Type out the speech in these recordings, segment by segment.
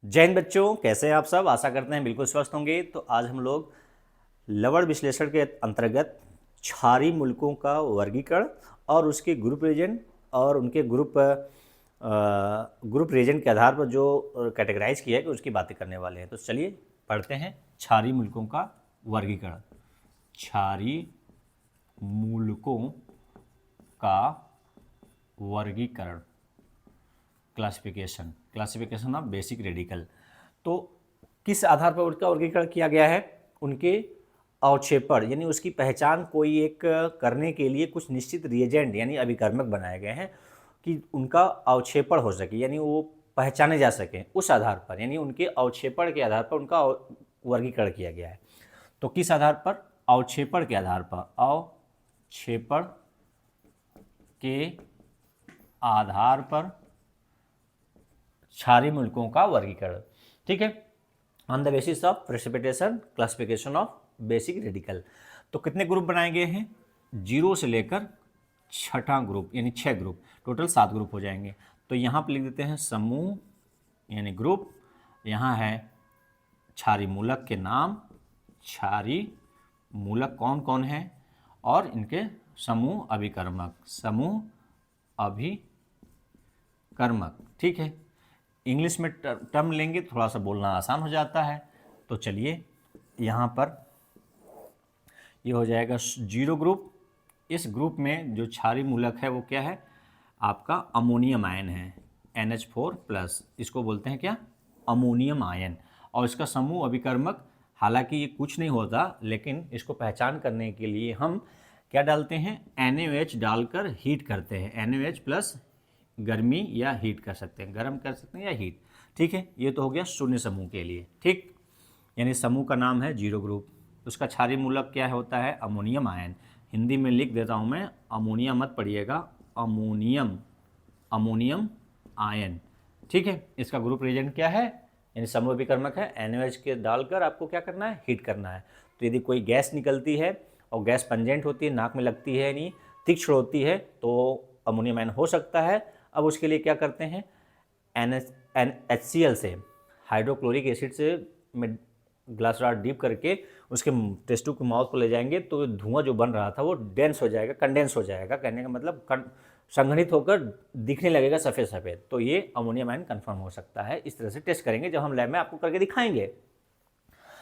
जय हिंद बच्चों, कैसे हैं आप सब। आशा करते हैं बिल्कुल स्वस्थ होंगे। तो आज हम लोग लवण विश्लेषण के अंतर्गत क्षारीय मूलकों का वर्गीकरण और उसके ग्रुप रिएजेंट और उनके ग्रुप रिएजेंट के आधार पर जो कैटेगराइज किया है कि उसकी बातें करने वाले हैं। तो चलिए पढ़ते हैं क्षारीय मूलकों का वर्गीकरण। क्षारीय मूलकों का वर्गीकरण, क्लासिफिकेशन ऑफ बेसिक रेडिकल। तो किस आधार पर उसका वर्गीकरण किया गया है? उनके अवक्षेपण यानी उसकी पहचान कोई एक करने के लिए कुछ निश्चित रिएजेंट यानी अभिकर्मक बनाए गए हैं कि उनका अवक्षेपण हो सके, यानी वो पहचाने जा सकें। उस आधार पर यानी उनके अवक्षेपण के आधार पर उनका वर्गीकरण किया गया है। तो किस आधार पर? अवक्षेपण के आधार पर। अवक्षेपण के आधार पर क्षारीय मूलकों का वर्गीकरण, ठीक है, on the basis of precipitation classification of basic radical. तो कितने ग्रुप बनाए गए हैं? 0 से लेकर 6ठा ग्रुप यानी 6 ग्रुप, टोटल 7 ग्रुप हो जाएंगे। तो यहाँ पर लिख देते हैं समूह यानी ग्रुप। यहाँ है क्षारीय मूलक के नाम, क्षारीय मूलक कौन कौन है और इनके समूह अभिकर्मक, ठीक है। इंग्लिश में टर्म लेंगे थोड़ा सा बोलना आसान हो जाता है। तो चलिए यहाँ पर ये हो जाएगा 0 ग्रुप। इस ग्रुप में जो क्षारीय मूलक है वो क्या है? आपका अमोनियम आयन है, NH4+। इसको बोलते हैं क्या? Ammonium ion. और इसका समूह अभिकर्मक, हालांकि ये कुछ नहीं होता, लेकिन इसको पहचान करने के लिए हम क्या डालते हैं? NaOH डालकर हीट करते हैं। NaOH+ गर्मी या हीट कर सकते हैं, गर्म कर सकते हैं या हीट, ठीक है। ये तो हो गया शून्य समूह के लिए, ठीक। यानी समूह का नाम है 0 ग्रुप। उसका क्षारीय मूलक क्या होता है? Ammonium ion. हिंदी में लिख देता हूँ मैं, अमोनिया मत पढ़िएगा, अमोनियम आयन, ठीक है। इसका ग्रुप रिएजेंट क्या है? यानी समूह अभिकर्मक है। NaOH के डालकर आपको क्या करना है? हीट करना है। तो यदि कोई गैस निकलती है और गैस पंजेंट होती है, नाक में लगती है, यानी तीक्ष्ण होती है, तो अमोनियम आयन हो सकता है। अब उसके लिए क्या करते हैं? HCl से, हाइड्रोक्लोरिक एसिड से में ग्लास रॉड डीप करके उसके टेस्ट ट्यूब के माउथ को ले जाएंगे तो धुआं जो बन रहा था वो डेंस हो जाएगा, कंडेंस हो जाएगा। कहने का मतलब संघनित होकर दिखने लगेगा सफ़ेद सफ़ेद। तो ये अमोनियम आयन कन्फर्म हो सकता है। इस तरह से टेस्ट करेंगे जब हम लैब में आपको करके दिखाएंगे।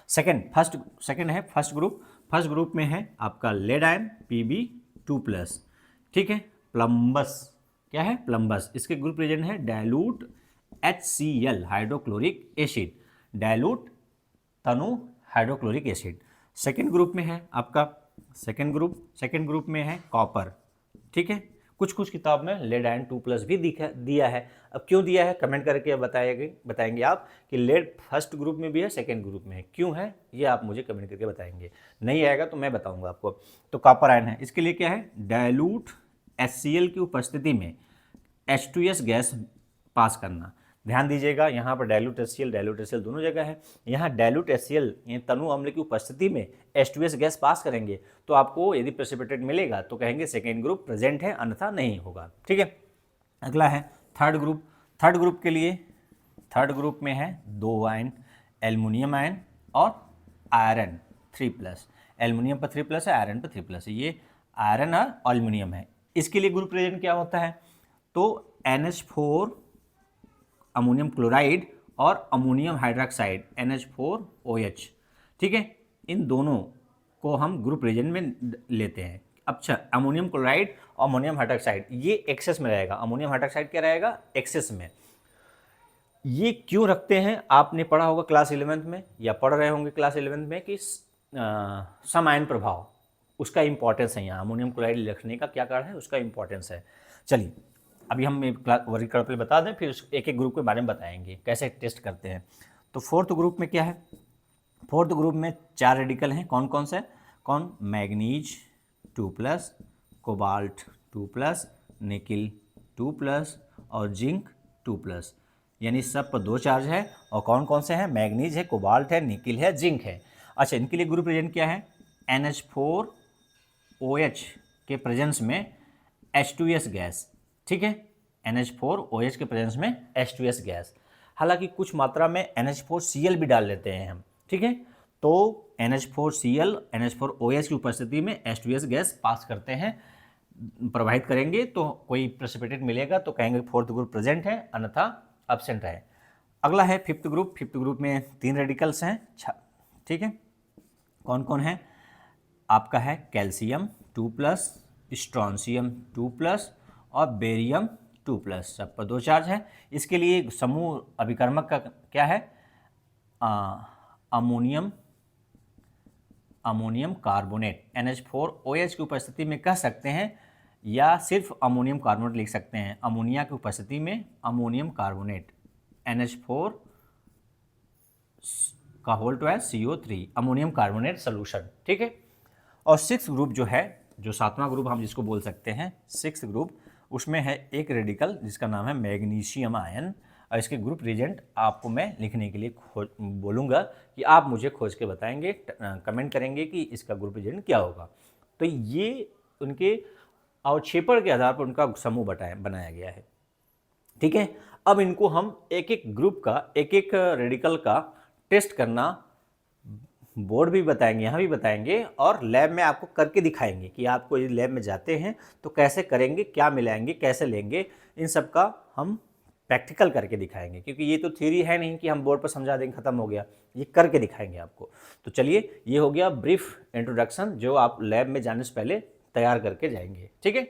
सेकंड है फर्स्ट ग्रुप। फर्स्ट ग्रुप में है आपका लेड आयन Pb2+, ठीक है। प्लम्बस, क्या है? प्लम्बस। इसके ग्रुप रिएजेंट है dilute HCl, hydrochloric acid, dilute तनु हाइड्रोक्लोरिक एसिड। सेकेंड ग्रुप में है आपका सेकेंड ग्रुप में है कॉपर, ठीक है। कुछ किताब में लेड आयन 2+ भी दिया है। अब क्यों दिया है कमेंट करके बताएंगे आप कि लेड फर्स्ट ग्रुप में भी है, सेकेंड ग्रुप में है, क्यों है ये आप मुझे कमेंट करके बताएंगे। नहीं आएगा तो मैं बताऊंगा आपको। तो कॉपर आयन है, इसके लिए क्या है? डाइल्यूट HCl की उपस्थिति में H2S गैस पास करना। ध्यान दीजिएगा, यहाँ पर डाइल्यूट HCl दोनों जगह है। यहाँ डाइल्यूट HCl यानी तनु अम्ल की उपस्थिति में H2S गैस पास करेंगे तो आपको यदि प्रेसिपिटेट मिलेगा तो कहेंगे सेकेंड ग्रुप प्रेजेंट है, अन्यथा नहीं होगा, ठीक है। अगला है थर्ड ग्रुप। थर्ड ग्रुप के लिए थर्ड ग्रुप में है 2 आयन, एल्युमिनियम आयन और आयरन 3+। एल्युमिनियम पर 3+ है, आयरन पर 3+ है। ये आयरन और एल्युमिनियम है। इसके लिए ग्रुप रिएजेंट क्या होता है? तो NH4 अमोनियम क्लोराइड और अमोनियम हाइड्रोक्साइड NH4OH, ठीक है। इन दोनों को हम ग्रुप रिएजेंट में लेते हैं। अच्छा, अमोनियम क्लोराइड और अमोनियम हाइड्रोक्साइड ये एक्सेस में रहेगा। अमोनियम हाइड्रोक्साइड क्या रहेगा? एक्सेस में। ये क्यों रखते हैं? आपने पढ़ा होगा क्लास 11th में या पढ़ रहे होंगे क्लास 11th में कि सम आयन प्रभाव, उसका इंपॉर्टेंस है। यहाँ अमोनियम क्लोराइड रखने का क्या कारण है? उसका इंपॉर्टेंस है। चलिए अभी हम वर्गीकरण पे बता दें, फिर एक एक ग्रुप के बारे में बताएंगे कैसे टेस्ट करते हैं। तो फोर्थ ग्रुप में क्या है? फोर्थ ग्रुप में 4 रेडिकल हैं। कौन कौन से? मैग्नीज 2+, कोबाल्ट 2+, निकिल 2+ और जिंक 2+, यानी सब पर 2 चार्ज है। और कौन कौन से हैं? मैग्नीज है, कोबाल्ट है, निकिल है, जिंक है। अच्छा, इनके लिए ग्रुप रिएजेंट क्या है? NH4OH के प्रेजेंस में H2S गैस, ठीक है। NH4OH के प्रेजेंस में H2S गैस। हालांकि कुछ मात्रा में NH4Cl भी डाल लेते हैं हम, ठीक है। तो NH4Cl NH4OH की उपस्थिति में H2S गैस पास करते हैं, प्रवाहित करेंगे तो कोई प्रेसिपिटेट मिलेगा तो कहेंगे फोर्थ ग्रुप प्रेजेंट है, अन्यथा एब्सेंट है। अगला है फिफ्थ ग्रुप। फिफ्थ ग्रुप में 3 रेडिकल्स हैं, ठीक है। कौन कौन है? आपका है कैल्शियम 2+, स्ट्रॉन्शियम 2+ और बेरियम 2+, सब पर 2 चार्ज है। इसके लिए समूह अभिकर्मक का क्या है? अमोनियम कार्बोनेट NH4OH की उपस्थिति में कह सकते हैं, या सिर्फ अमोनियम कार्बोनेट लिख सकते हैं। अमोनिया की उपस्थिति में अमोनियम कार्बोनेट NH4 का होल टू है CO3, अमोनियम कार्बोनेट सोल्यूशन, ठीक है। और 6th ग्रुप जो है, जो 7वां ग्रुप हम जिसको बोल सकते हैं 6th ग्रुप, उसमें है एक रेडिकल जिसका नाम है मैग्नीशियम आयन। और इसके ग्रुप रिजेंट आपको मैं लिखने के लिए बोलूँगा कि आप मुझे खोज के बताएंगे, कमेंट करेंगे कि इसका ग्रुप रिजेंट क्या होगा। तो ये उनके अवक्षेपण के आधार पर उनका समूह बनाया गया है, ठीक है। अब इनको हम एक एक ग्रुप का, एक एक रेडिकल का टेस्ट करना बोर्ड भी बताएंगे, यहाँ भी बताएंगे, और लैब में आपको करके दिखाएंगे कि आपको यदि लैब में जाते हैं तो कैसे करेंगे, क्या मिलाएंगे, कैसे लेंगे, इन सब का हम प्रैक्टिकल करके दिखाएंगे। क्योंकि ये तो थ्योरी है नहीं कि हम बोर्ड पर समझा देंगे खत्म हो गया, ये करके दिखाएंगे आपको। तो चलिए, ये हो गया ब्रीफ इंट्रोडक्शन जो आप लैब में जाने से पहले तैयार करके जाएंगे, ठीक है।